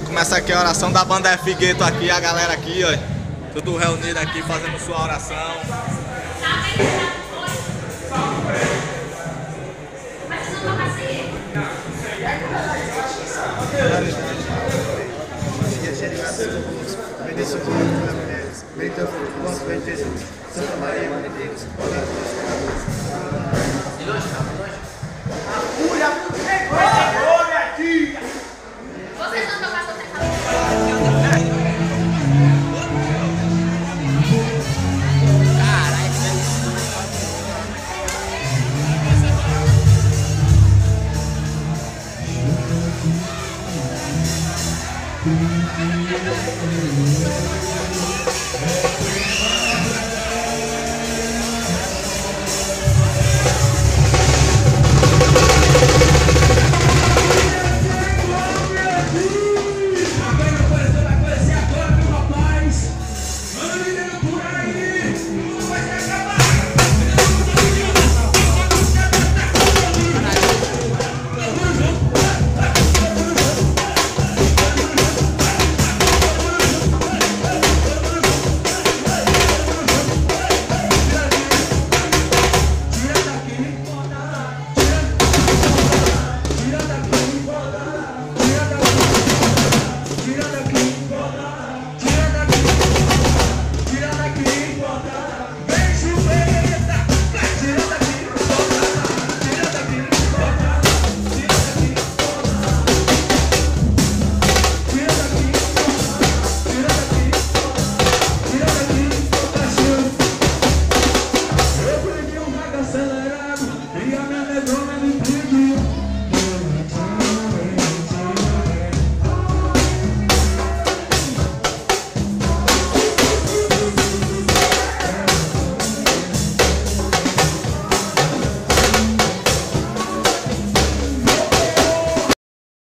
Começa aqui a oração da banda F Gueto aqui, a galera aqui, ó. Tudo reunido aqui fazendo sua oração. Santa Maria, Mãe de Deus, Vocês não estão passando Caralho,